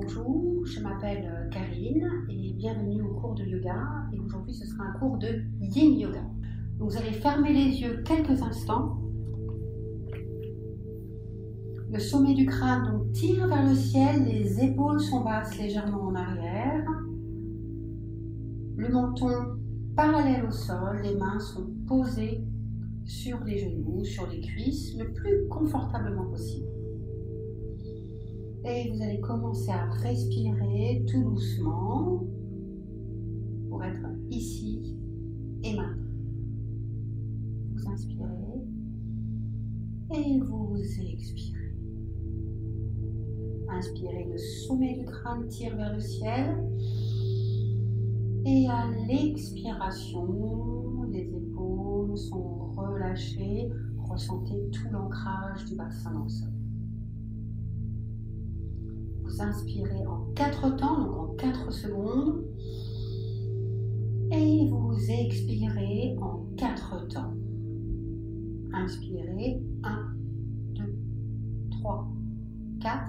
Bonjour, je m'appelle Karine et bienvenue au cours de yoga. Et aujourd'hui, ce sera un cours de Yin Yoga. Donc, vous allez fermer les yeux quelques instants. Le sommet du crâne donc, tire vers le ciel, les épaules sont basses légèrement en arrière. Le menton parallèle au sol, les mains sont posées sur les genoux, sur les cuisses, le plus confortablement possible. Et vous allez commencer à respirer tout doucement pour être ici et maintenant. Vous inspirez et vous expirez. Inspirez, le sommet du crâne tire vers le ciel. Et à l'expiration, les épaules sont relâchées. Ressentez tout l'ancrage du bassin dans le sol. Vous inspirez en 4 temps, donc en 4 secondes. Et vous expirez en 4 temps. Inspirez 1, 2, 3, 4.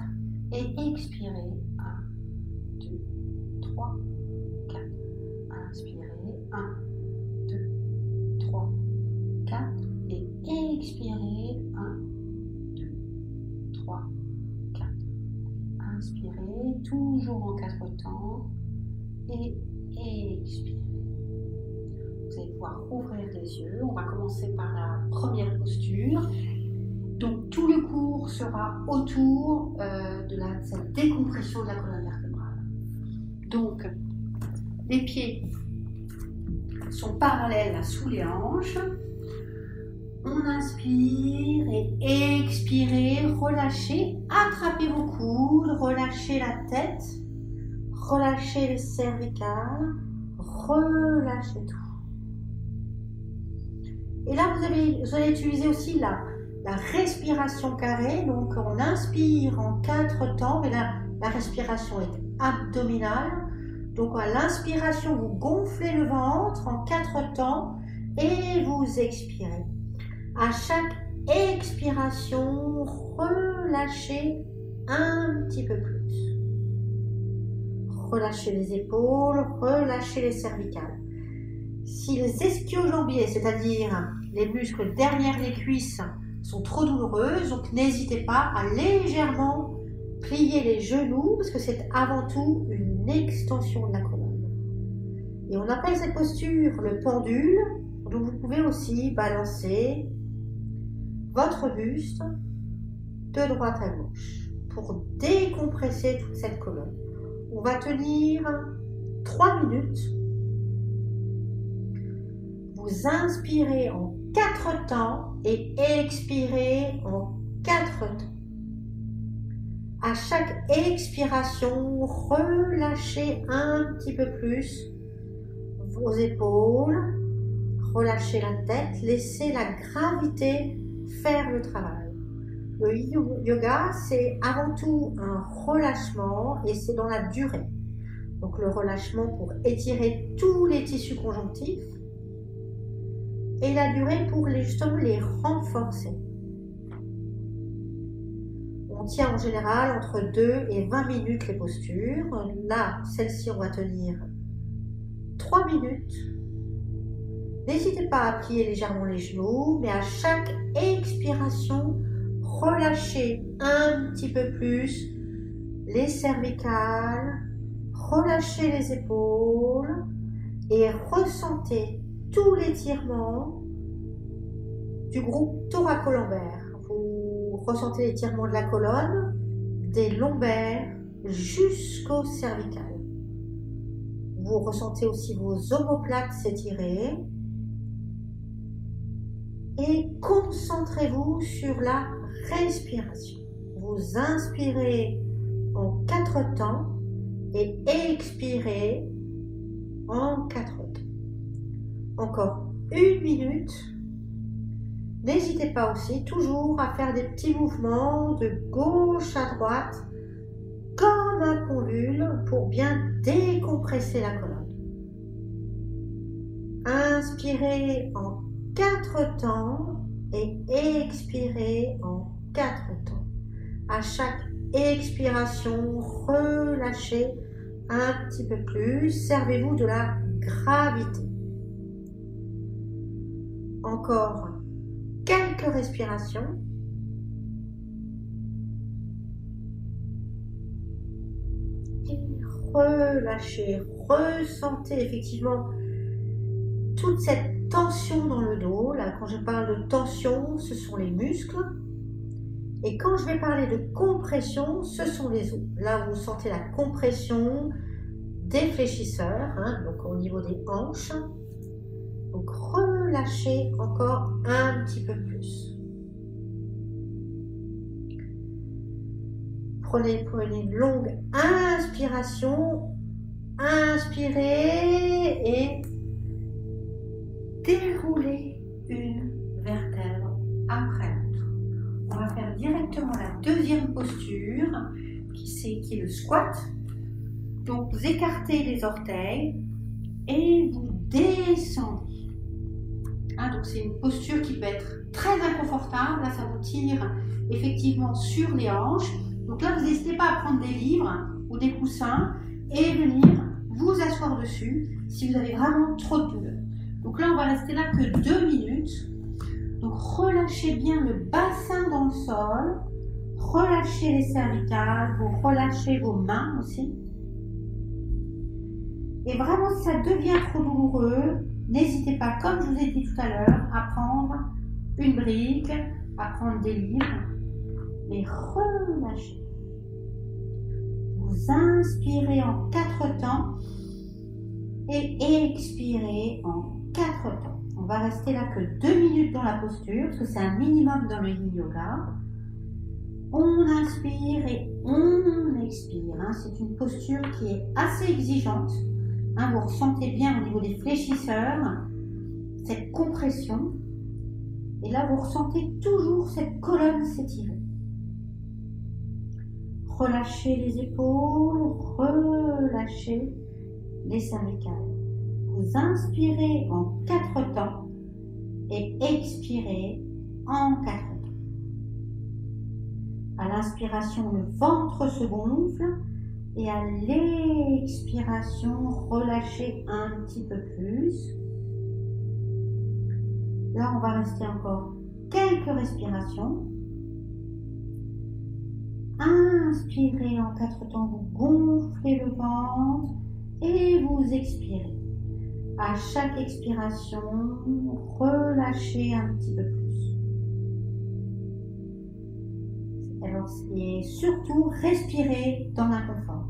Et expirez 1, 2, 3, 4. Inspirez 1, 2, 3, 4. Et expirez 1, 2, 3, 4. Inspirez, toujours en 4 temps, et expirez. Vous allez pouvoir ouvrir les yeux. On va commencer par la première posture. Donc tout le cours sera autour de cette décompression de la colonne vertébrale. Donc les pieds sont parallèles sous les hanches. On inspire et expirez, relâchez, attrapez vos coudes, relâchez la tête, relâchez les cervicales, relâchez tout. Et là, vous allez utiliser aussi la respiration carrée. Donc, on inspire en 4 temps, mais là, la respiration est abdominale. Donc, à l'inspiration, vous gonflez le ventre en 4 temps et vous expirez. À chaque expiration, relâchez un petit peu plus. Relâchez les épaules, relâchez les cervicales. Si les ischio-jambiers, c'est-à-dire les muscles derrière les cuisses, sont trop douloureuses, donc n'hésitez pas à légèrement plier les genoux, parce que c'est avant tout une extension de la colonne. Et on appelle cette posture le pendule, donc vous pouvez aussi balancer votre buste de droite à gauche pour décompresser toute cette colonne. On va tenir 3 minutes. Vous inspirez en 4 temps et expirez en 4 temps. À chaque expiration, relâchez un petit peu plus vos épaules, relâchez la tête, laissez la gravité faire le travail. Le yoga, c'est avant tout un relâchement et c'est dans la durée. Donc le relâchement pour étirer tous les tissus conjonctifs et la durée pour justement les renforcer. On tient en général entre 2 et 20 minutes les postures. Là, celle-ci, on va tenir 3 minutes. N'hésitez pas à plier légèrement les genoux, mais à chaque expiration, relâchez un petit peu plus les cervicales, relâchez les épaules et ressentez tout l'étirement du groupe thoracolombaire. Vous ressentez l'étirement de la colonne, des lombaires jusqu'aux cervicales. Vous ressentez aussi vos omoplates s'étirer. Et concentrez-vous sur la respiration. Vous inspirez en 4 temps et expirez en 4 temps. Encore 1 minute. N'hésitez pas aussi toujours à faire des petits mouvements de gauche à droite comme un pendule pour bien décompresser la colonne. Inspirez en 4 temps et expirez en 4 temps. À chaque expiration, relâchez un petit peu plus. Servez-vous de la gravité. Encore quelques respirations. Et relâchez, ressentez effectivement toute cette tension dans le dos. Là, quand je parle de tension, ce sont les muscles. Et quand je vais parler de compression, ce sont les os. Là, vous sentez la compression des fléchisseurs, hein, donc au niveau des hanches. Donc, relâchez encore un petit peu plus. Prenez une longue inspiration. Inspirez et déroulez une vertèbre après l'autre. On va faire directement la deuxième posture qui est le squat. Donc vous écartez les orteils et vous descendez. Hein, donc c'est une posture qui peut être très inconfortable. Là, ça vous tire effectivement sur les hanches. Donc là, vous n'hésitez pas à prendre des livres ou des coussins et venir vous asseoir dessus si vous avez vraiment trop de douleur. Donc là, on va rester là que 2 minutes. Donc relâchez bien le bassin dans le sol. Relâchez les cervicales. Vous relâchez vos mains aussi. Et vraiment, si ça devient trop douloureux, n'hésitez pas, comme je vous ai dit tout à l'heure, à prendre une brique, à prendre des livres. Et relâchez. Vous inspirez en 4 temps et expirez en 4 temps. On va rester là que 2 minutes dans la posture, parce que c'est un minimum dans le yin yoga. On inspire et on expire. Hein. C'est une posture qui est assez exigeante. Hein, vous ressentez bien au niveau des fléchisseurs cette compression. Et là, vous ressentez toujours cette colonne s'étirer. Relâchez les épaules, relâchez les cervicales. Vous inspirez en 4 temps et expirez en 4 temps. À l'inspiration, le ventre se gonfle et à l'expiration, relâchez un petit peu plus. Là, on va rester encore quelques respirations. Inspirez en 4 temps, vous gonflez le ventre et vous expirez. À chaque expiration, relâchez un petit peu plus. Alors, et surtout, respirez dans l'inconfort.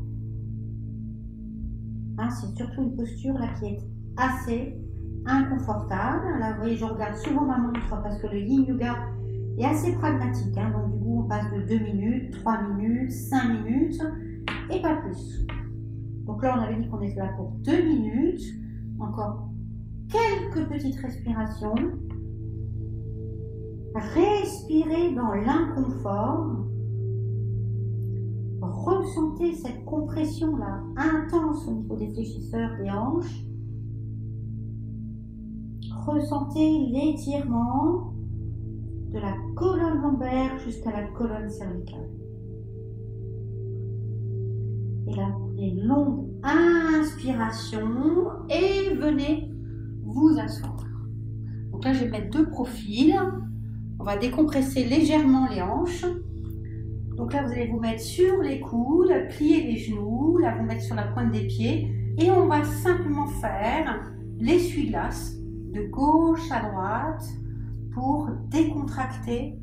Hein, c'est surtout une posture là qui est assez inconfortable. Là, vous voyez, je regarde souvent ma montre parce que le yin yoga est assez pragmatique. Hein, donc, du coup, on passe de 2 minutes, 3 minutes, 5 minutes et pas plus. Donc là, on avait dit qu'on était là pour 2 minutes. Encore quelques petites respirations. Respirez dans l'inconfort. Ressentez cette compression là intense au niveau des fléchisseurs des hanches. Ressentez l'étirement de la colonne lombaire jusqu'à la colonne cervicale. Et là, prenez une longue inspiration et venez vous asseoir. Donc là, je vais mettre 2 profils. On va décompresser légèrement les hanches. Donc là, vous allez vous mettre sur les coudes, plier les genoux, là, vous mettre sur la pointe des pieds. Et on va simplement faire l'essuie-glace de gauche à droite pour décontracter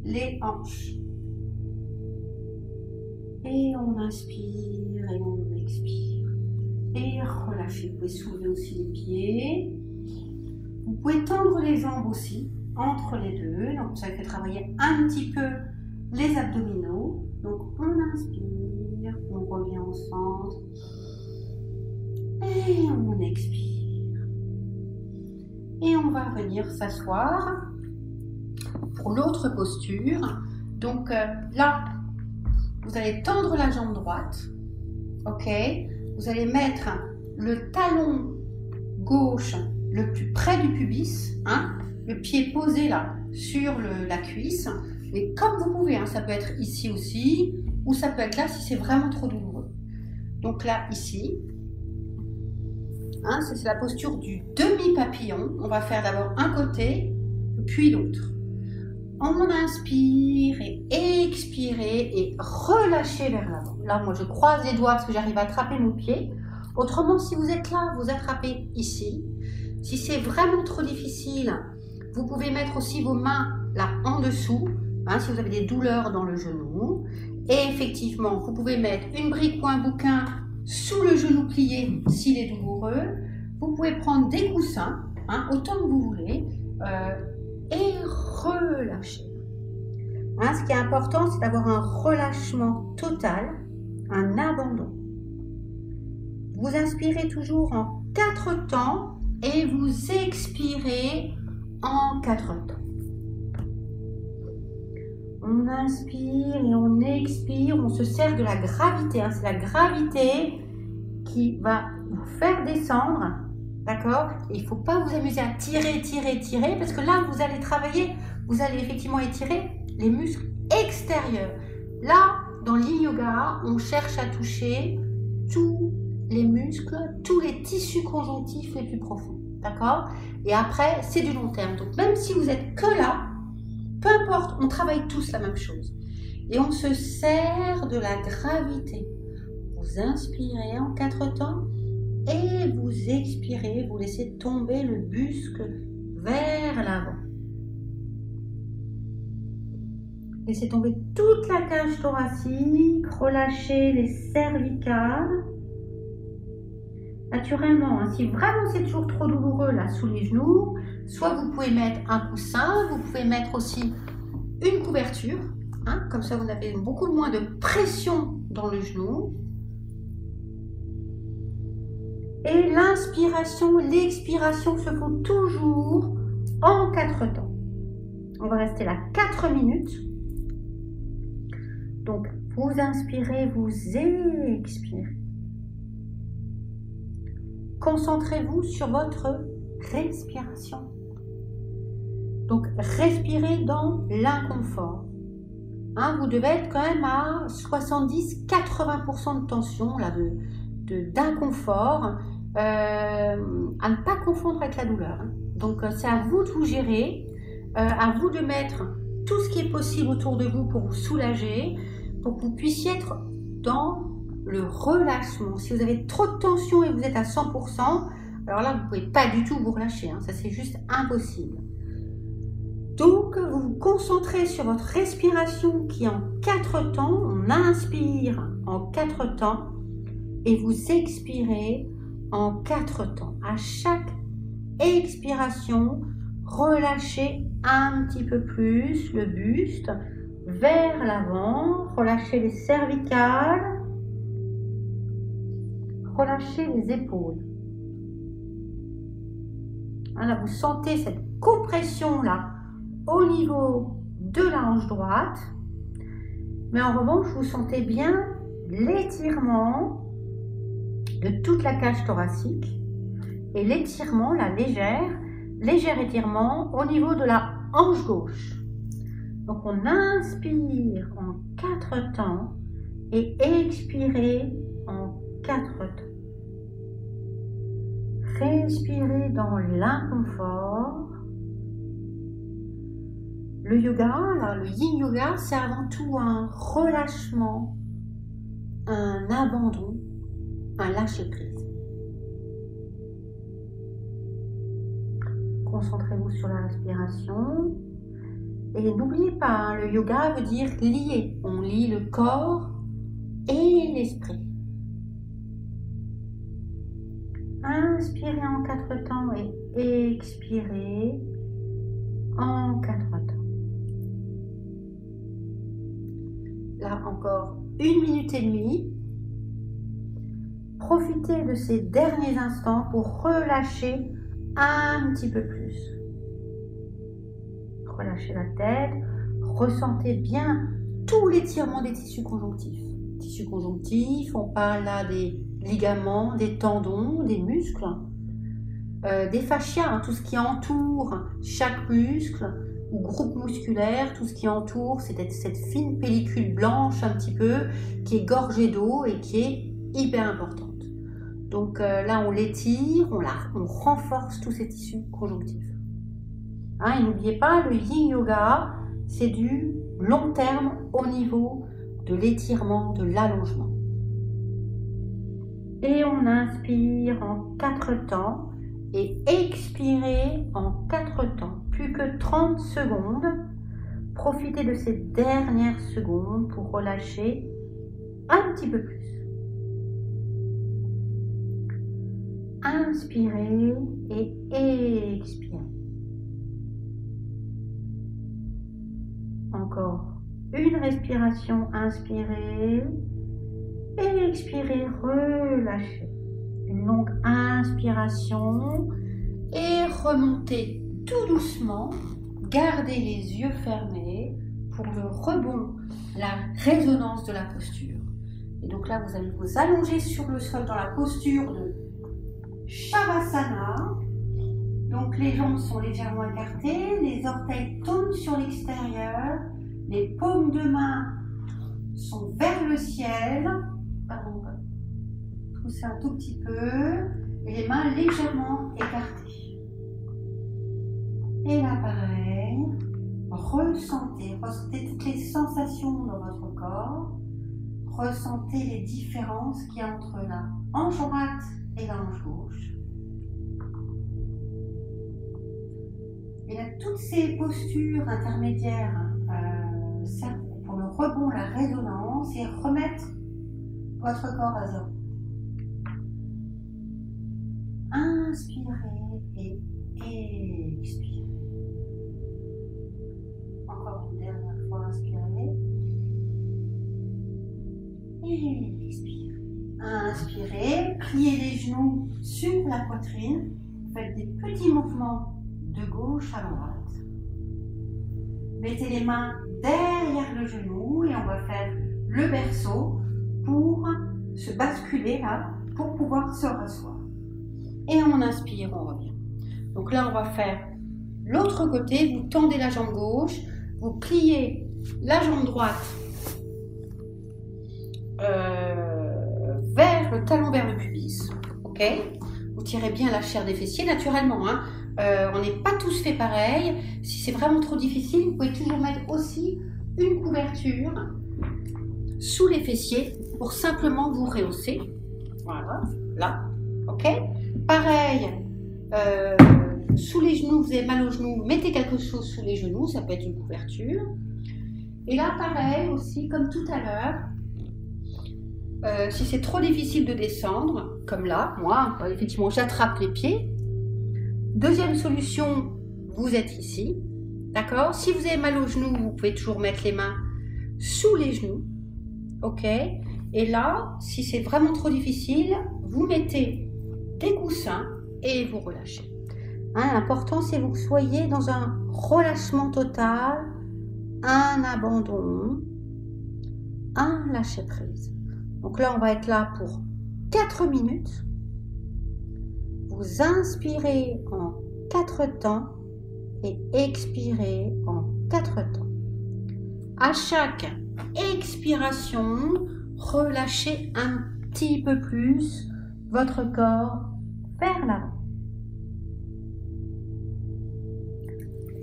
les hanches. Et on inspire et on expire. Et relâchez. Vous pouvez soulever aussi les pieds. Vous pouvez tendre les jambes aussi entre les deux. Donc ça fait travailler un petit peu les abdominaux. Donc on inspire, on revient au centre. Et on expire. Et on va venir s'asseoir pour l'autre posture. Donc là, vous allez tendre la jambe droite. Ok. Vous allez mettre le talon gauche le plus près du pubis, hein, le pied posé là sur la cuisse. Et comme vous pouvez, hein, ça peut être ici aussi, ou ça peut être là si c'est vraiment trop douloureux. Donc là, ici, hein, c'est la posture du demi-papillon. On va faire d'abord un côté, puis l'autre. On inspire et expirez et relâchez vers l'avant. Là, moi, je croise les doigts parce que j'arrive à attraper mon pied. Autrement, si vous êtes là, vous attrapez ici. Si c'est vraiment trop difficile, vous pouvez mettre aussi vos mains là en dessous, hein, si vous avez des douleurs dans le genou. Et effectivement, vous pouvez mettre une brique ou un bouquin sous le genou plié s'il est douloureux. Vous pouvez prendre des coussins, hein, autant que vous voulez, et relâcher. Hein, ce qui est important, c'est d'avoir un relâchement total, un abandon. Vous inspirez toujours en 4 temps et vous expirez en 4 temps. On inspire et on expire, on se sert de la gravité. Hein, c'est la gravité qui va vous faire descendre. D'accord? Il ne faut pas vous amuser à tirer, tirer, tirer, parce que là, vous allez travailler, vous allez effectivement étirer les muscles extérieurs. Là, dans l'Yin Yoga, on cherche à toucher tous les muscles, tous les tissus conjonctifs les plus profonds. D'accord? Et après, c'est du long terme. Donc, même si vous êtes que là, peu importe, on travaille tous la même chose. Et on se sert de la gravité. Vous inspirez en 4 temps. Et vous expirez, vous laissez tomber le buste vers l'avant. Laissez tomber toute la cage thoracique, relâchez les cervicales. Naturellement, hein, si vraiment c'est toujours trop douloureux là sous les genoux, soit vous pouvez mettre un coussin, vous pouvez mettre aussi une couverture, hein, comme ça vous avez beaucoup moins de pression dans le genou. Et l'inspiration, l'expiration se font toujours en 4 temps. On va rester là 4 minutes. Donc, vous inspirez, vous expirez. Concentrez-vous sur votre respiration. Donc, respirez dans l'inconfort. Hein, vous devez être quand même à 70-80% de tension, là, d'inconfort, à ne pas confondre avec la douleur. Hein. Donc, c'est à vous de vous gérer, à vous de mettre tout ce qui est possible autour de vous pour vous soulager, pour que vous puissiez être dans le relâchement. Si vous avez trop de tension et vous êtes à 100%, alors là, vous ne pouvez pas du tout vous relâcher. Hein. Ça, c'est juste impossible. Donc, vous vous concentrez sur votre respiration qui est en 4 temps. On inspire en 4 temps. Et vous expirez en 4 temps. À chaque expiration, relâchez un petit peu plus le buste vers l'avant. Relâchez les cervicales. Relâchez les épaules. Là, vous sentez cette compression là au niveau de la hanche droite. Mais en revanche, vous sentez bien l'étirement de toute la cage thoracique et l'étirement, la légère étirement au niveau de la hanche gauche. Donc on inspire en 4 temps et expirez en 4 temps. Respirez dans l'inconfort. Le yoga, là, le Yin Yoga, c'est avant tout un relâchement, un abandon, un lâcher-prise. Concentrez-vous sur la respiration. Et n'oubliez pas, hein, le yoga veut dire lier. On lie le corps et l'esprit. Inspirez en 4 temps et expirez en 4 temps. Là encore 1 minute et demie. Profitez de ces derniers instants pour relâcher un petit peu plus. Relâchez la tête, ressentez bien tout l'étirement des tissus conjonctifs. Tissus conjonctifs, on parle là des ligaments, des tendons, des muscles, des fascias, hein, tout ce qui entoure chaque muscle, ou groupe musculaire, tout ce qui entoure cette fine pellicule blanche un petit peu, qui est gorgée d'eau et qui est hyper importante. Donc là, on l'étire, on renforce tous ces tissus conjonctifs. Hein, et n'oubliez pas, le Yin Yoga, c'est du long terme au niveau de l'étirement, de l'allongement. Et on inspire en 4 temps et expirez en 4 temps. Plus que 30 secondes. Profitez de ces dernières secondes pour relâcher un petit peu plus. Inspirez et expirez. Encore une respiration, inspirez et expirez, relâchez. Une longue inspiration et remontez tout doucement. Gardez les yeux fermés pour le rebond, la résonance de la posture. Et donc là, vous allez vous allonger sur le sol dans la posture de Shavasana. Donc les jambes sont légèrement écartées, les orteils tombent sur l'extérieur, les paumes de main sont vers le ciel. Pardon, on va pousser un tout petit peu, et les mains légèrement écartées. Et là pareil, ressentez toutes les sensations dans votre corps, ressentez les différences qu'il y a entre la hanche droite et la hanche gauche. Et là, toutes ces postures intermédiaires servent pour le rebond, la résonance et remettre votre corps à zéro. Inspirez et expirez. Encore une dernière fois, inspirez et expirez. Inspirez, pliez les genoux sur la poitrine, faites des petits mouvements de gauche à droite. Mettez les mains derrière le genou et on va faire le berceau pour se basculer là, pour pouvoir se rasseoir. Et on inspire, on revient. Donc là, on va faire l'autre côté. Vous tendez la jambe gauche, vous pliez la jambe droite vers le talon vers le pubis. Ok ? Vous tirez bien la chair des fessiers naturellement. Hein. On n'est pas tous fait pareil. Si c'est vraiment trop difficile, vous pouvez toujours mettre aussi une couverture sous les fessiers pour simplement vous rehausser. Voilà, là. Ok ? Pareil, sous les genoux, vous avez mal aux genoux, mettez quelque chose sous les genoux, ça peut être une couverture. Et là, pareil aussi, comme tout à l'heure, si c'est trop difficile de descendre, comme là, moi, effectivement, j'attrape les pieds. Deuxième solution, vous êtes ici, d'accord? Si vous avez mal aux genoux, vous pouvez toujours mettre les mains sous les genoux, ok? Et là, si c'est vraiment trop difficile, vous mettez des coussins et vous relâchez. Hein, l'important, c'est que vous soyez dans un relâchement total, un abandon, un lâcher-prise. Donc là, on va être là pour 4 minutes. Vous inspirez en 4 temps et expirez en 4 temps. À chaque expiration, relâchez un petit peu plus votre corps vers l'avant.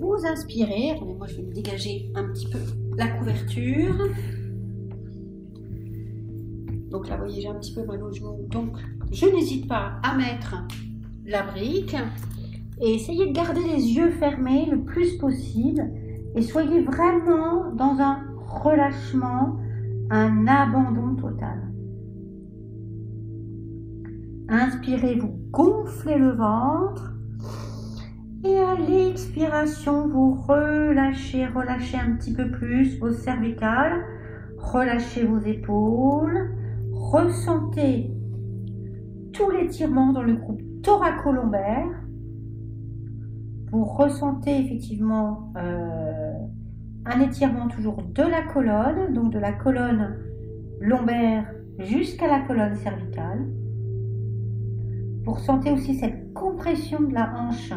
Vous inspirez, attendez, moi je vais me dégager un petit peu la couverture. Donc là, vous voyez, j'ai un petit peu mal aux genoux, donc je n'hésite pas à mettre la brique et essayez de garder les yeux fermés le plus possible et soyez vraiment dans un relâchement, un abandon total. Inspirez, vous gonflez le ventre et à l'expiration, vous relâchez un petit peu plus vos cervicales, relâchez vos épaules, ressentez tout l'étirement dans le groupe thoraco-lombaire. Vous ressentez effectivement un étirement toujours de la colonne, donc de la colonne lombaire jusqu'à la colonne cervicale. Vous ressentez aussi cette compression de la hanche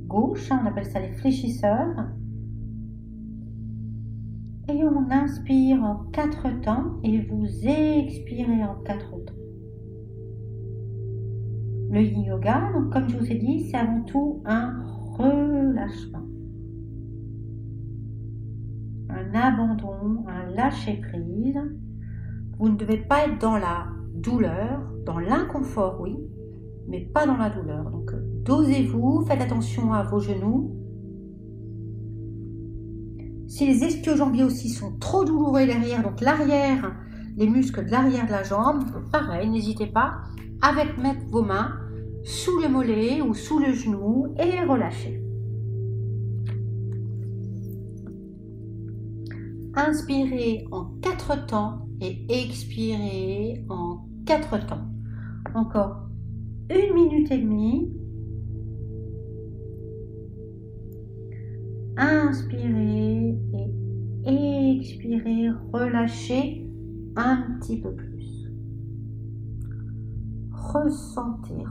gauche, on appelle ça les fléchisseurs. Et on inspire en 4 temps et vous expirez en 4 temps. Le yin yoga, donc comme je vous ai dit, c'est avant tout un relâchement, un abandon, un lâcher prise. Vous ne devez pas être dans la douleur, dans l'inconfort, oui, mais pas dans la douleur. Donc dosez-vous, faites attention à vos genoux. Si les ischio-jambiers aussi sont trop douloureux derrière, donc l'arrière, les muscles de l'arrière de la jambe, pareil, n'hésitez pas à mettre vos mains sous le mollet ou sous le genou et relâchez. Inspirez en 4 temps et expirez en 4 temps. Encore 1 minute et demie. Inspirez et expirez, relâchez un petit peu plus. Ressentez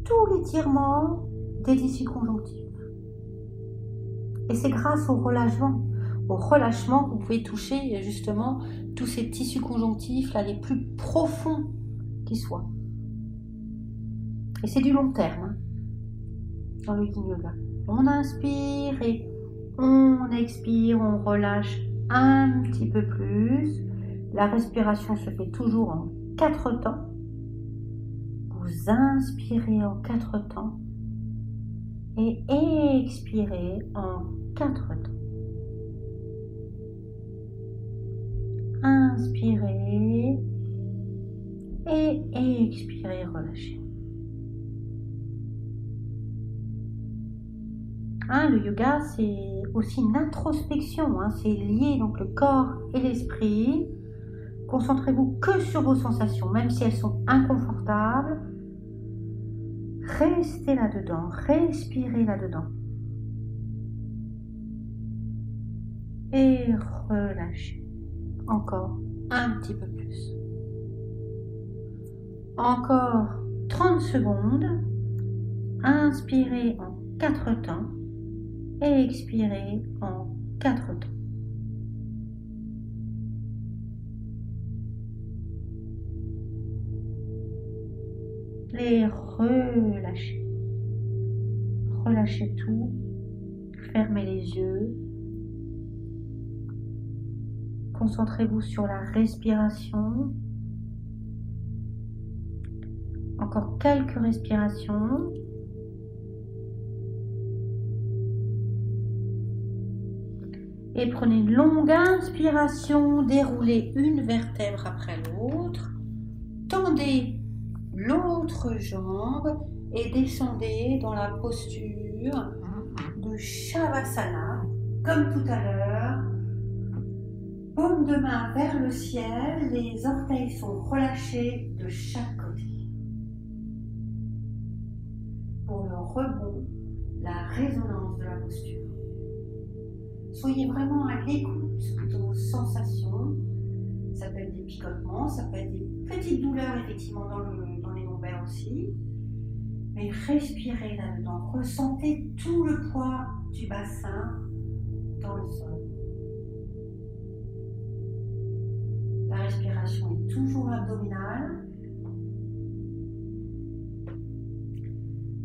tout l'étirement des tissus conjonctifs. Et c'est grâce au relâchement que vous pouvez toucher justement tous ces tissus conjonctifs là, les plus profonds qui soient. Et c'est du long terme hein, dans le yin yoga. On inspire et on expire, on relâche un petit peu plus. La respiration se fait toujours en 4 temps. Vous inspirez en 4 temps et expirez en 4 temps. Inspirez et expirez, relâchez. Le yoga, c'est aussi une introspection, c'est lié donc le corps et l'esprit. Concentrez-vous que sur vos sensations, même si elles sont inconfortables. Restez là-dedans, respirez là-dedans. Et relâchez. Encore un petit peu plus. Encore 30 secondes. Inspirez en 4 temps et expirez en 4 temps. Et relâchez. Relâchez tout. Fermez les yeux. Concentrez-vous sur la respiration. Encore quelques respirations. Et prenez une longue inspiration, déroulez une vertèbre après l'autre. Tendez l'autre jambe et descendez dans la posture de Shavasana, comme tout à l'heure. Paume de main vers le ciel, les orteils sont relâchés de chaque côté. Pour le rebond, la résonance de la posture. Soyez vraiment à l'écoute de vos sensations. Ça peut être des picotements, ça peut être des petites douleurs effectivement dans les lombaires aussi. Mais respirez là-dedans, ressentez tout le poids du bassin dans le sol. La respiration est toujours abdominale.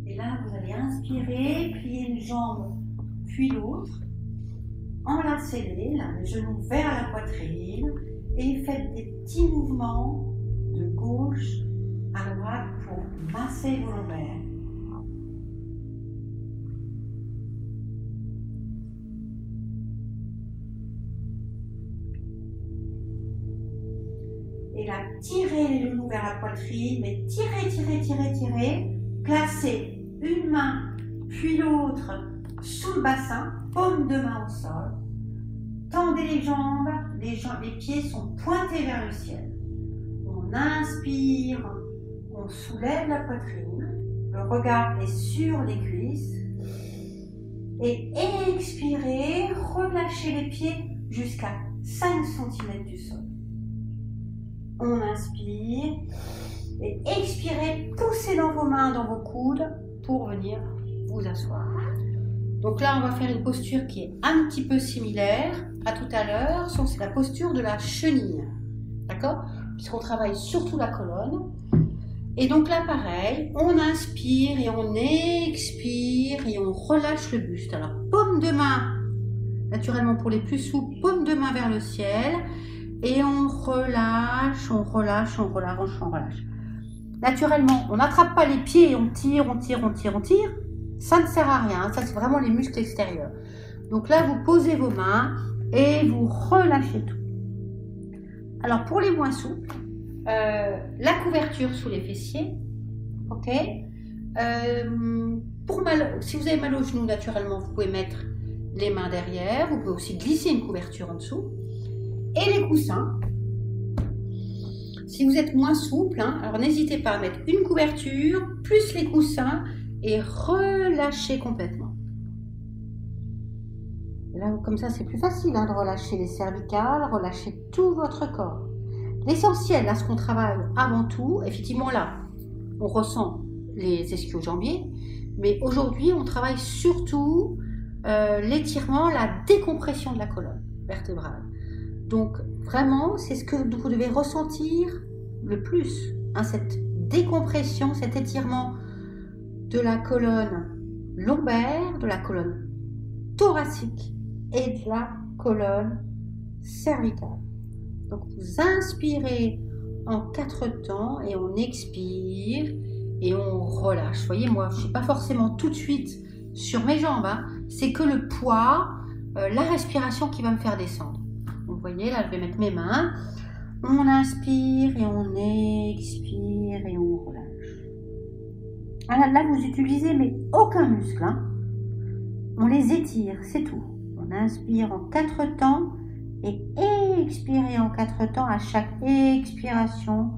Et là, vous allez inspirer, plier une jambe puis l'autre. Enlacez-les, les genoux vers la poitrine et faites des petits mouvements de gauche à droite pour masser vos lombaires. Et là, tirez les genoux vers la poitrine, mais tirez. Placez une main puis l'autre sous le bassin, paume de main au sol. Tendez les jambes, les pieds sont pointés vers le ciel. On inspire, on soulève la poitrine, le regard est sur les cuisses. Et expirez, relâchez les pieds jusqu'à 5 cm du sol. On inspire et expirez, poussez dans vos mains, dans vos coudes, pour venir vous asseoir. Donc là, on va faire une posture qui est un petit peu similaire à tout à l'heure, sauf que c'est la posture de la chenille. D'accord? Puisqu'on travaille surtout la colonne. Et donc là, pareil, on inspire et on expire et on relâche le buste. Alors, paume de main, naturellement pour les plus souples, paume de main vers le ciel. Et on relâche, on relâche, on relâche, on relâche. Naturellement, on n'attrape pas les pieds et on tire, on tire, on tire, on tire. Ça ne sert à rien, ça c'est vraiment les muscles extérieurs. Donc là, vous posez vos mains et vous relâchez tout. Alors pour les moins souples, la couverture sous les fessiers, ok. Si vous avez mal aux genoux, naturellement, vous pouvez mettre les mains derrière. Vous pouvez aussi glisser une couverture en dessous. Et les coussins. Si vous êtes moins souple, alors n'hésitez pas à mettre une couverture plus les coussins et relâchez complètement. Là, comme ça, c'est plus facile de relâcher les cervicales, relâcher tout votre corps. L'essentiel, là, ce qu'on travaille avant tout, effectivement, là, on ressent les ischio-jambiers, mais aujourd'hui, on travaille surtout l'étirement, la décompression de la colonne vertébrale. Donc, vraiment, c'est ce que vous devez ressentir le plus, cette décompression, cet étirement de la colonne lombaire, de la colonne thoracique et de la colonne cervicale. Donc, vous inspirez en 4 temps et on expire et on relâche. Vous voyez, moi, je ne suis pas forcément tout de suite sur mes jambes. C'est que le poids, la respiration qui va me faire descendre. Donc, vous voyez, là, je vais mettre mes mains. On inspire et on expire et on relâche. Alors là, vous utilisez mais aucun muscle. On les étire, c'est tout. On inspire en 4 temps et expirez en 4 temps. À chaque expiration,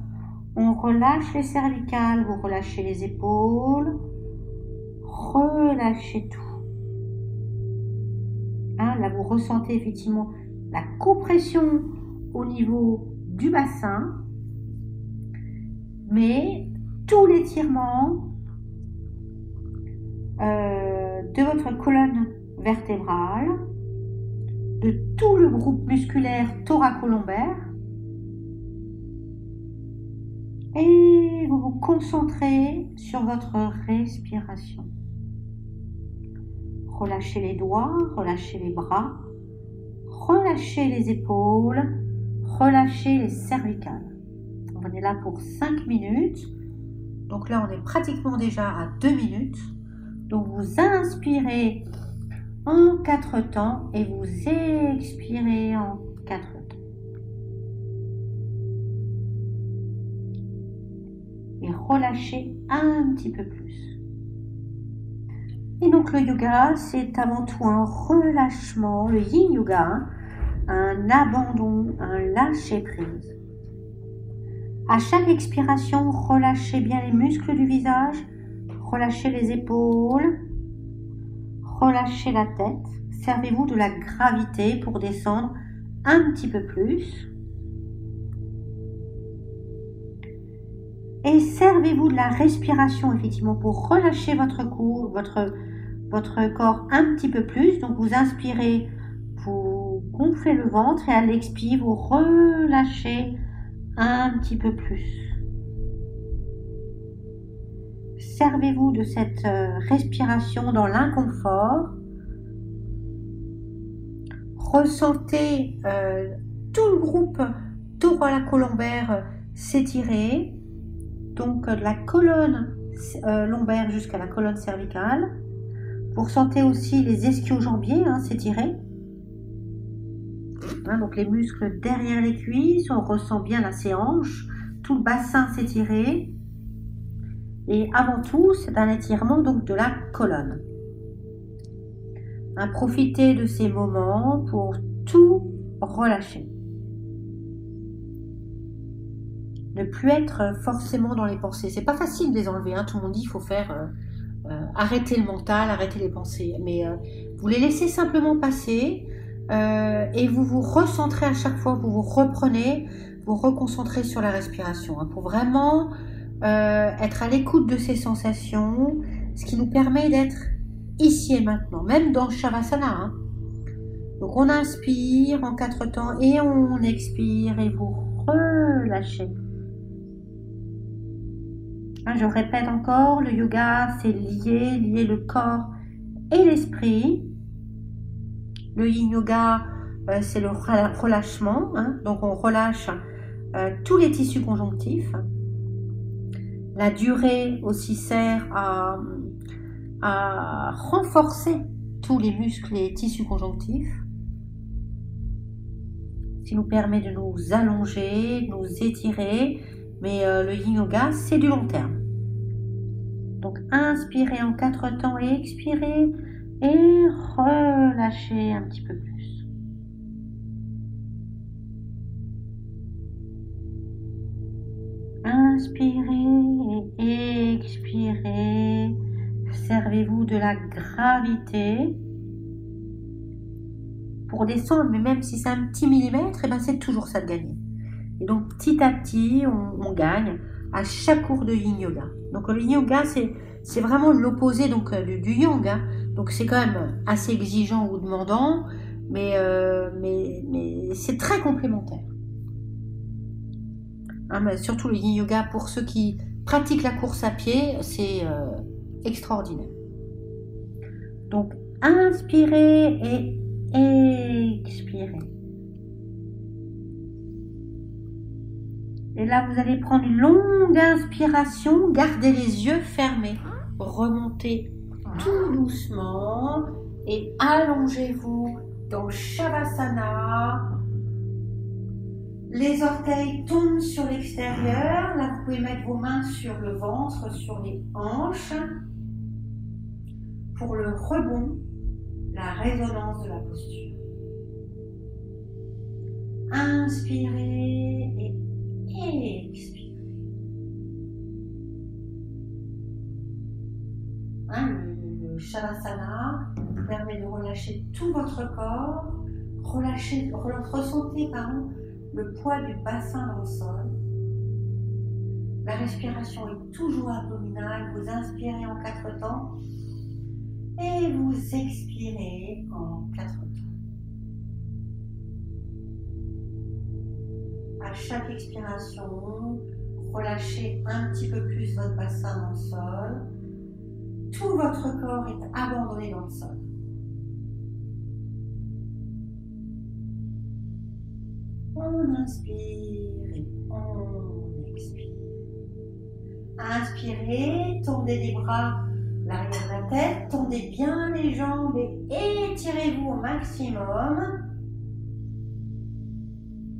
on relâche les cervicales, vous relâchez les épaules, relâchez tout. Là, vous ressentez effectivement la compression au niveau du bassin, mais tout l'étirement de votre colonne vertébrale, de tout le groupe musculaire thoraco-lombaire, et vous vous concentrez sur votre respiration. Relâchez les doigts, relâchez les bras, relâchez les épaules, relâchez les cervicales. On est là pour 5 minutes. Donc là, on est pratiquement déjà à 2 minutes. Donc vous inspirez en 4 temps et vous expirez en 4 temps. Et relâchez un petit peu plus. Et donc le yoga, c'est avant tout un relâchement, le yin yoga, un abandon, un lâcher prise. À chaque expiration, relâchez bien les muscles du visage, relâchez les épaules, relâchez la tête. Servez-vous de la gravité pour descendre un petit peu plus. Et servez-vous de la respiration, effectivement, pour relâcher votre cou, votre corps un petit peu plus. Donc, vous inspirez, vous gonflez le ventre et à l'expire, vous relâchez un petit peu plus. Servez-vous de cette respiration dans l'inconfort. Ressentez tout le groupe thoracolombaire s'étirer. Donc de la colonne lombaire jusqu'à la colonne cervicale. Vous ressentez aussi les ischio-jambiers s'étirer. Donc les muscles derrière les cuisses, on ressent bien ces hanches, tout le bassin s'étirer. Et avant tout, c'est un étirement donc de la colonne. Profitez de ces moments pour tout relâcher. Ne plus être forcément dans les pensées. C'est pas facile de les enlever. Tout le monde dit qu'il faut faire arrêter le mental, arrêter les pensées. Mais vous les laissez simplement passer et vous vous recentrez à chaque fois. Vous vous reprenez, vous reconcentrez sur la respiration pour vraiment être à l'écoute de ces sensations. ce qui nous permet d'être ici et maintenant, même dans Shavasana. Hein. Donc on inspire en 4 temps et on expire et vous relâchez. Hein, je répète encore, le yoga c'est lier le corps et l'esprit. Le yin yoga c'est le relâchement, hein, donc on relâche tous les tissus conjonctifs. La durée aussi sert à renforcer tous les muscles et tissus conjonctifs, ce qui nous permet de nous allonger, de nous étirer, mais le yin yoga c'est du long terme. Donc inspirez en 4 temps et expirez et relâchez un petit peu plus. Inspirez et expirez. Servez-vous de la gravité pour descendre, mais même si c'est un petit millimètre, et ben c'est toujours ça de gagner. Et donc petit à petit, on gagne à chaque cours de yin yoga. Donc le yin yoga, c'est vraiment l'opposé donc du yang. Hein. Donc c'est quand même assez exigeant ou demandant, mais c'est très complémentaire. Hein, mais surtout le yin yoga, pour ceux qui pratiquent la course à pied, c'est extraordinaire. Donc inspirez et expirez. Et là, vous allez prendre une longue inspiration, gardez les yeux fermés, remontez tout doucement et allongez-vous dans Shavasana. Les orteils tombent sur l'extérieur. Là, vous pouvez mettre vos mains sur le ventre, sur les hanches. Pour le rebond, la résonance de la posture. Inspirez et expirez. Hein, le Shavasana permet de relâcher tout votre corps, ressentez le poids du bassin dans le sol. La respiration est toujours abdominale. Vous inspirez en 4 temps et vous expirez en 4 temps. À chaque expiration, relâchez un petit peu plus votre bassin dans le sol. Tout votre corps est abandonné dans le sol. On inspire et on expire. Inspirez, tendez les bras l'arrière de la tête, tendez bien les jambes et étirez-vous au maximum.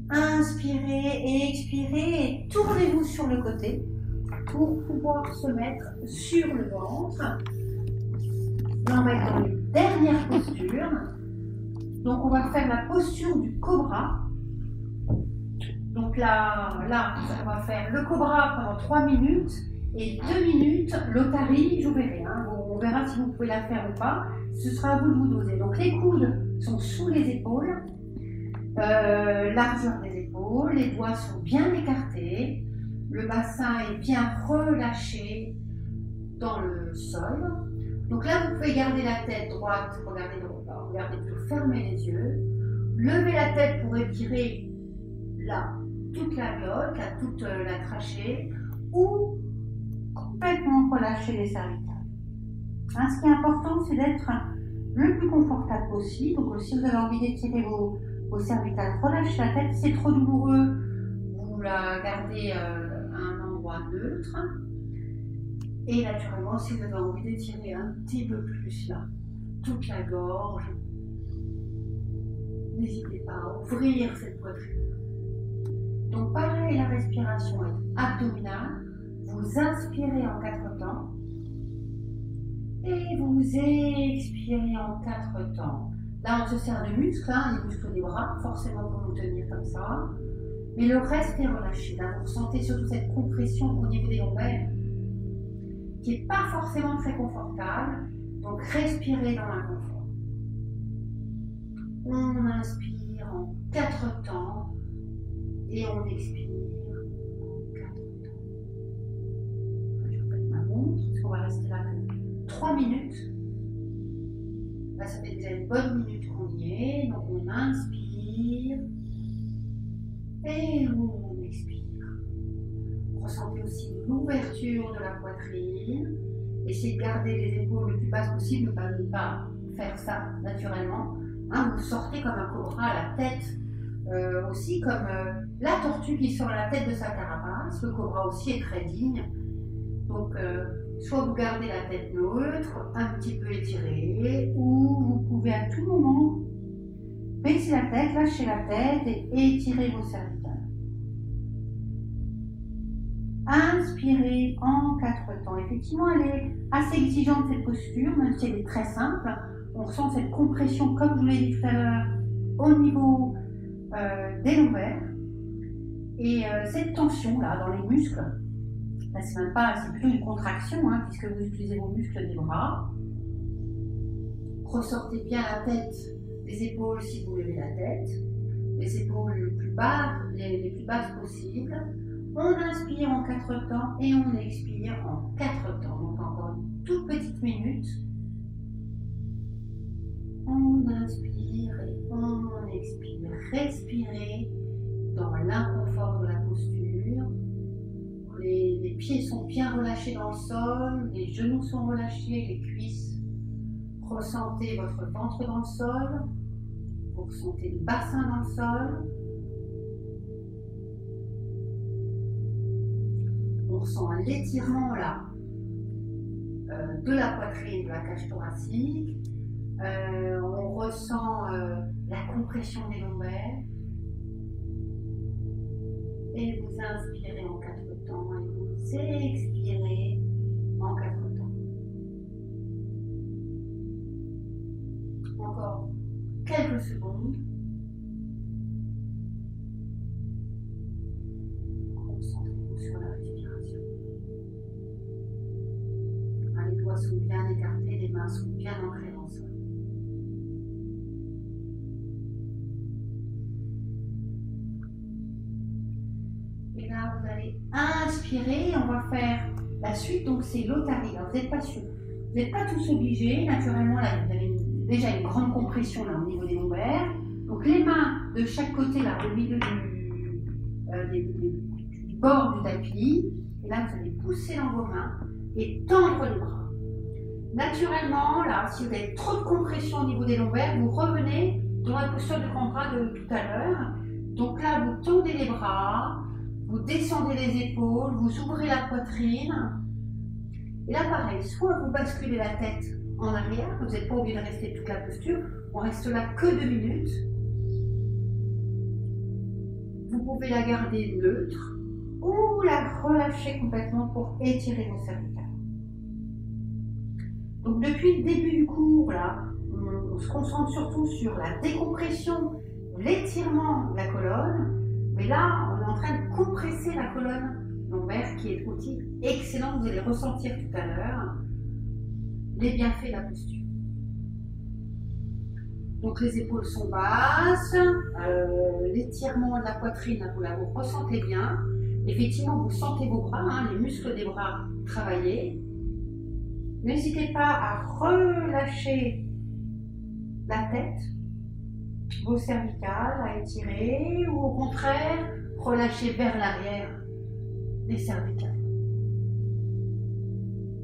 Inspirez et expirez et tournez-vous sur le côté pour pouvoir se mettre sur le ventre. Là, on va être dans les dernières postures. Donc, on va faire la posture du cobra. Donc là, on va faire le cobra pendant 3 minutes et 2 minutes l'otarie, je verrai. Hein. On verra si vous pouvez la faire ou pas. Ce sera à vous de vous doser. Donc les coudes sont sous les épaules, largeur des épaules, les doigts sont bien écartés, le bassin est bien relâché dans le sol. Donc là, vous pouvez garder la tête droite, regardez plutôt, fermez les yeux, levez la tête pour étirer là toute la glotte, toute la trachée, ou complètement relâcher les cervicales. Hein, ce qui est important, c'est d'être le plus confortable possible. Donc si vous avez envie d'étirer vos cervicales, relâchez la tête. Si c'est trop douloureux, vous la gardez à un endroit neutre. Et naturellement, si vous avez envie d'étirer un petit peu plus là, toute la gorge, n'hésitez pas à ouvrir cette poitrine. Donc pareil, la respiration est abdominale. Vous inspirez en 4 temps et vous expirez en 4 temps. Là, on se sert de muscles, hein, les muscles des bras, forcément pour nous tenir comme ça. Mais le reste est relâché. Là, vous ressentez surtout cette compression au niveau des lombaires qui n'est pas forcément très confortable. Donc, respirez dans l'inconfort. On inspire en 4 temps et on expire en 4 temps. Je vais mettre ma montre parce qu'on va rester là 3 minutes. Là, ça fait déjà une bonne minute qu'on y est. Donc, on inspire et on expire. Ressentez aussi l'ouverture de la poitrine. Essayez de garder les épaules le plus basses possible, ne pas faire ça naturellement. Hein, vous sortez comme un cobra, la tête aussi comme la tortue qui sort la tête de sa carapace. Le cobra aussi est très digne. Donc, soit vous gardez la tête neutre, un petit peu étirée, ou vous pouvez à tout moment baisser la tête, lâcher la tête et étirer vos cervicales. Inspirez en 4 temps. Effectivement, elle est assez exigeante cette posture, même si elle est très simple. On ressent cette compression, comme je vous l'ai dit tout à l'heure, au niveau des lombaires. Et cette tension là dans les muscles, là, c'est plutôt une contraction, hein, puisque vous utilisez vos muscles des bras. Ressortez bien la tête, les épaules si vous levez la tête, les épaules les plus basses possibles. On inspire en 4 temps et on expire en 4 temps. Donc encore une toute petite minute. On inspire et on expire. Respirez dans l'inconfort de la posture. Les pieds sont bien relâchés dans le sol, les genoux sont relâchés, les cuisses. Ressentez votre ventre dans le sol. Vous ressentez le bassin dans le sol. On ressent l'étirement là de la poitrine, de la cage thoracique. On ressent la compression des lombaires. Et vous inspirez en 4 temps et vous expirez en 4 temps. Encore quelques secondes. Concentrez-vous sur la respiration. Les doigts sont bien écartés, les mains sont bien ancrées dans le sol. Et là, vous allez inspirer. On va faire la suite, donc c'est l'Otari. Vous n'êtes pas sûr. Vous n'êtes pas tous obligés. Naturellement, là, vous avez déjà une grande compression là, au niveau des lombaires. Donc les mains de chaque côté, là, au milieu du bord du tapis. Et là, vous allez pousser dans vos mains et tendre les bras. Naturellement, là, si vous avez trop de compression au niveau des lombaires, vous revenez dans la posture de grand bras de tout à l'heure. Donc là, vous tendez les bras, vous descendez les épaules, vous ouvrez la poitrine. Et là, pareil, soit vous basculez la tête en arrière, vous n'êtes pas obligé de rester toute la posture, on reste là que 2 minutes. Vous pouvez la garder neutre ou la relâcher complètement pour étirer vos cervicales. Donc depuis le début du cours, là, on se concentre surtout sur la décompression, l'étirement de la colonne, mais là, on est en train de compresser la colonne lombaire, qui est outil excellent, vous allez ressentir tout à l'heure les bienfaits de la posture. Donc les épaules sont basses, l'étirement de la poitrine, vous ressentez bien. Effectivement, vous sentez vos bras, hein, les muscles des bras travailler. N'hésitez pas à relâcher la tête, vos cervicales, à étirer, ou au contraire, relâcher vers l'arrière les cervicales.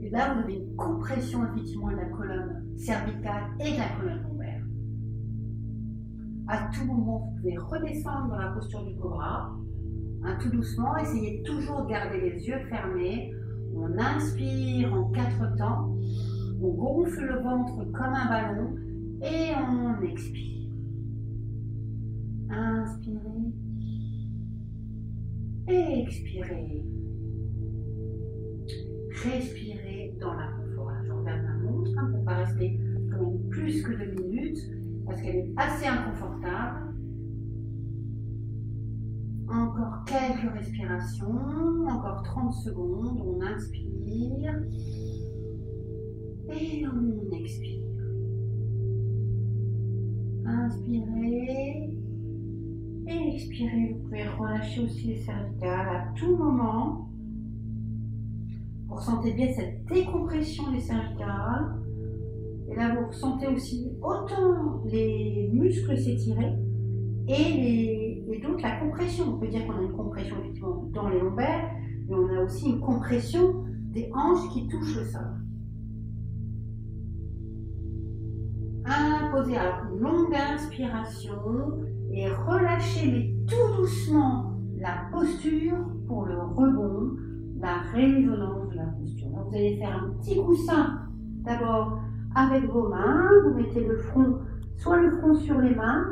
Et là, vous avez une compression effectivement de la colonne cervicale et de la colonne lombaire. À tout moment, vous pouvez redescendre dans la posture du cobra, hein, tout doucement. Essayez toujours de garder les yeux fermés. On inspire en 4 temps, on gonfle le ventre comme un ballon et on expire. Inspirez et expirez. Respirez dans l'inconfort. Je regarde ma montre pour ne pas rester quand même plus que 2 minutes parce qu'elle est assez inconfortable. Encore quelques respirations, encore 30 secondes, on inspire et on expire. Inspirez et expirez. Vous pouvez relâcher aussi les cervicales à tout moment. Vous ressentez bien cette décompression des cervicales. Et là, vous ressentez aussi autant les muscles s'étirer et donc la compression. On peut dire qu'on a une compression effectivement dans les lombaires, mais on a aussi une compression des hanches qui touchent le sol. Imposez alors une longue inspiration et relâchez mais tout doucement la posture pour le rebond, la résonance de la posture. Alors, vous allez faire un petit coussin d'abord avec vos mains, vous mettez le front, soit le front sur les mains,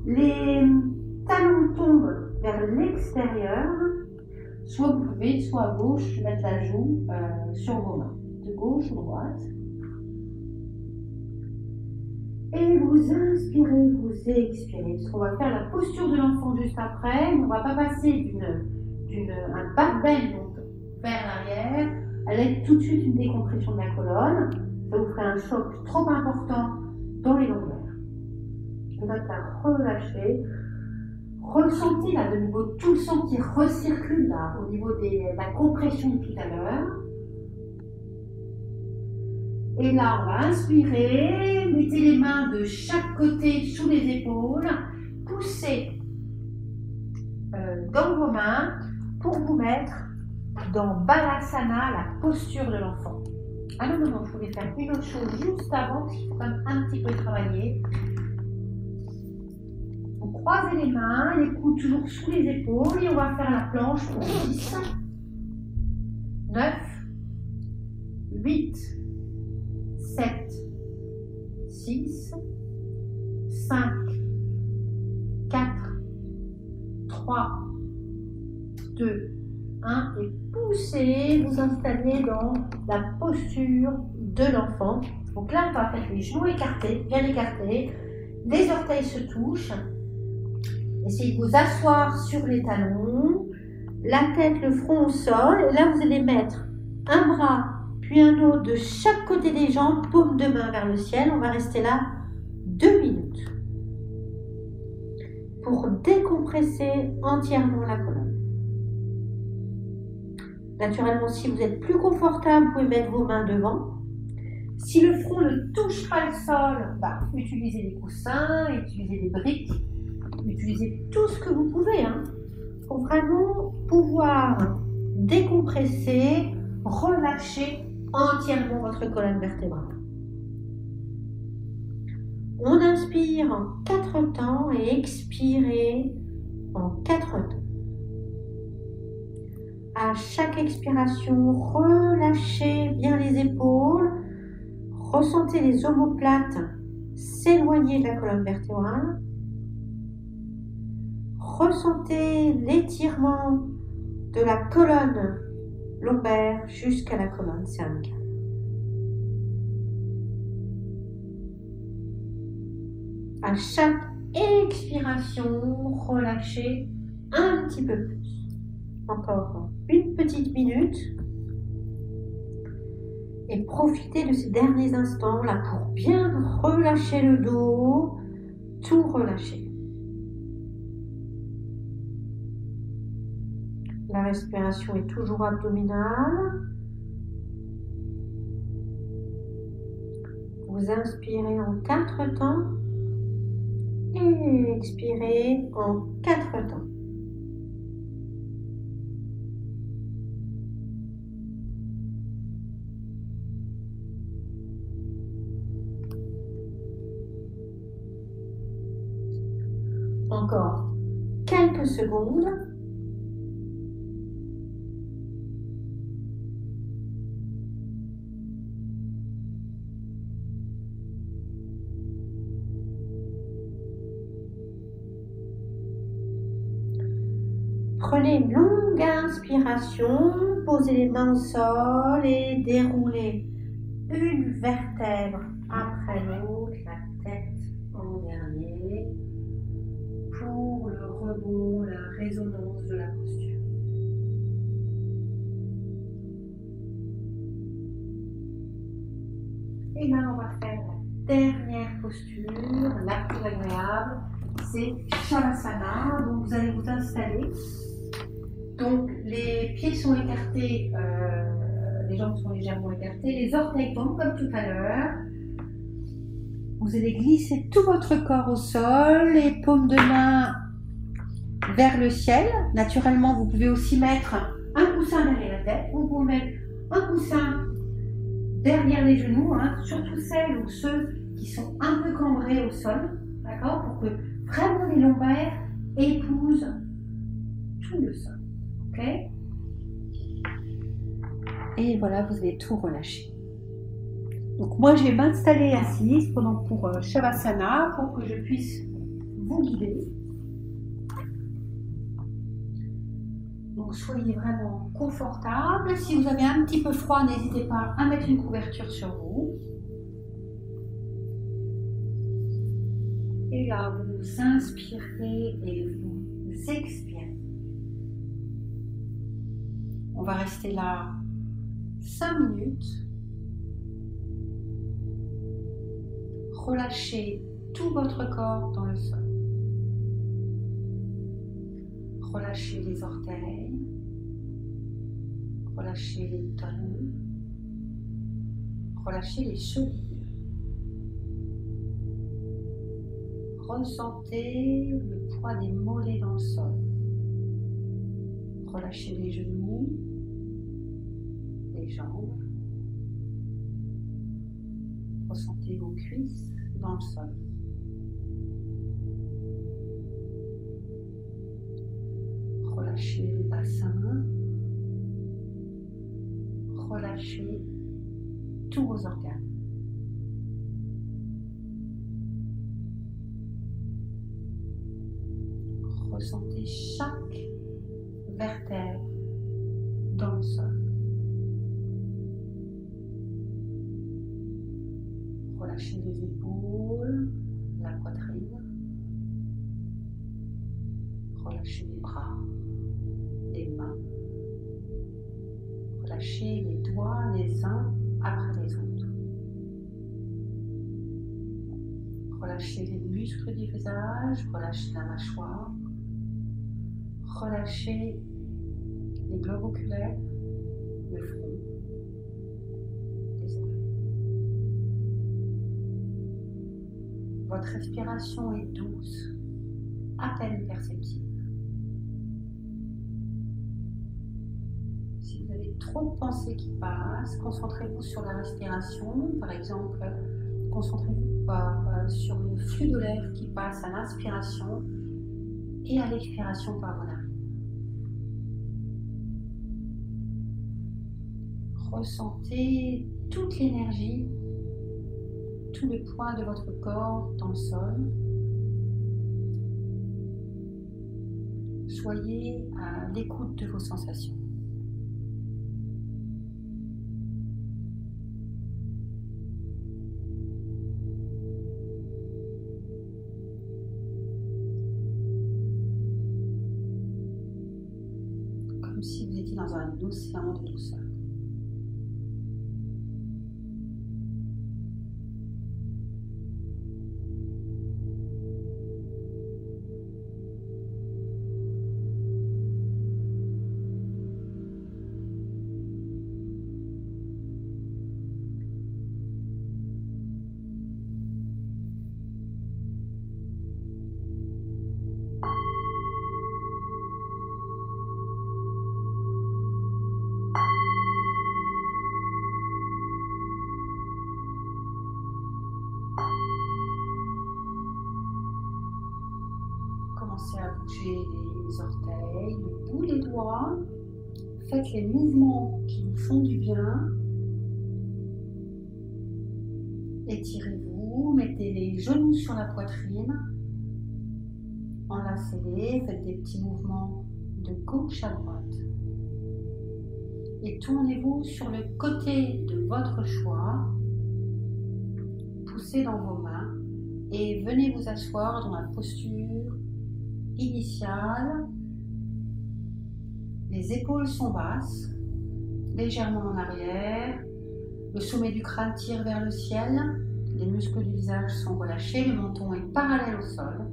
les talons tombent vers l'extérieur, soit vous pouvez, soit à gauche, mettre la joue sur vos mains, de gauche ou droite. Et vous inspirez, vous expirez. Parce qu'on va faire la posture de l'enfant juste après. On ne va pas passer un back bend donc vers l'arrière avec tout de suite une décompression de la colonne. Ça vous ferait un choc trop important dans les lombaires. On va la relâcher. Ressentez là de nouveau tout le sang qui recircule là au niveau de la compression de tout à l'heure. Et là, on va inspirer, mettez les mains de chaque côté sous les épaules, poussez dans vos mains pour vous mettre dans Balasana, la posture de l'enfant. Ah non, je voulais faire une autre chose juste avant, parce qu'il faut quand même un petit peu travailler. Vous croisez les mains, les coudes toujours sous les épaules, et on va faire la planche pour 10, 9, 8, 7, 6, 5, 4, 3, 2, 1 et poussez, vous installez dans la posture de l'enfant. Donc là, on va faire les genoux écartés, bien écartés, les orteils se touchent. Essayez de vous asseoir sur les talons, la tête, le front au sol. Et là, vous allez mettre un bras puis un autre de chaque côté des jambes, paume de main vers le ciel. On va rester là 2 minutes pour décompresser entièrement la colonne. Naturellement, si vous êtes plus confortable, vous pouvez mettre vos mains devant. Si le front ne touche pas le sol, utilisez des coussins, utilisez des briques, utilisez tout ce que vous pouvez pour vraiment pouvoir décompresser, relâcher entièrement votre colonne vertébrale. On inspire en 4 temps et expirez en 4 temps. À chaque expiration, relâchez bien les épaules, ressentez les omoplates s'éloigner de la colonne vertébrale, ressentez l'étirement de la colonne lombaire jusqu'à la colonne cervicale. À chaque expiration, relâchez un petit peu plus. Encore une petite minute. Et profitez de ces derniers instants là pour bien relâcher le dos, tout relâcher. La respiration est toujours abdominale. Vous inspirez en 4 temps et expirez en 4 temps. Encore quelques secondes. Prenez une longue inspiration, posez les mains au sol et déroulez une vertèbre après l'autre, la tête en dernier, pour le rebond, la résonance de la posture. Et là, on va faire la dernière posture, la plus agréable, c'est Shavasana. Donc vous allez vous installer. Donc les pieds sont écartés les jambes sont légèrement écartées, les orteils tombent comme tout à l'heure. Vous allez glisser tout votre corps au sol, les paumes de main vers le ciel. Naturellement, vous pouvez aussi mettre un coussin derrière la tête. Vous pouvez mettre un coussin derrière les genoux, hein, surtout celles ou ceux qui sont un peu cambrés au sol, d'accord, pour que vraiment les lombaires épousent tout le sol, ok. Et voilà, vous allez tout relâcher. Donc moi, je vais m'installer assise pour Shavasana pour que je puisse vous guider. Donc soyez vraiment confortable. Si vous avez un petit peu froid, n'hésitez pas à mettre une couverture sur vous. Et là, vous inspirez et vous expirez. On va rester là 5 minutes. Relâchez tout votre corps dans le sol. Relâchez les orteils. Relâchez les talons. Relâchez les chevilles. Ressentez le poids des mollets dans le sol. Relâchez les genoux, les jambes. Ressentez vos cuisses dans le sol. Relâchez les bassins. Relâchez tous vos organes. Ressentez chaque vertèbre dans le sol. Relâchez les épaules, la poitrine. Relâchez les bras, les mains. Relâchez les doigts les uns après les autres. Relâchez les muscles du visage, relâchez la mâchoire. Relâchez les globes oculaires, le front, les oreilles. Votre respiration est douce, à peine perceptible. Si vous avez trop de pensées qui passent, concentrez-vous sur la respiration. Par exemple, concentrez-vous sur le flux de l'air qui passe à l'inspiration et à l'expiration par vos narines. Ressentez toute l'énergie, tout le poids de votre corps dans le sol. Soyez à l'écoute de vos sensations. Comme si vous étiez dans un océan de douceur. Commencez à bouger les orteils, le bout des doigts. Faites les mouvements qui vous font du bien. Étirez-vous, mettez les genoux sur la poitrine. Enlacez-les, faites des petits mouvements de gauche à droite. Et tournez-vous sur le côté de votre choix. Poussez dans vos mains et venez vous asseoir dans la posture initiale. Les épaules sont basses, légèrement en arrière. Le sommet du crâne tire vers le ciel. Les muscles du visage sont relâchés. Le menton est parallèle au sol.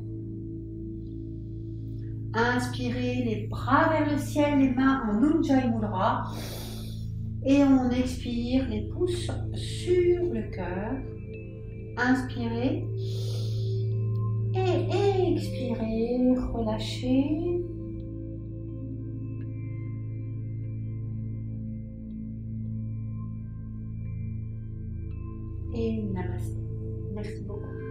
Inspirez, les bras vers le ciel, les mains en Ujjayi Mudra. Et on expire les pouces sur le cœur. Inspirez. Et expirez, relâchez. Et namasté. Merci beaucoup.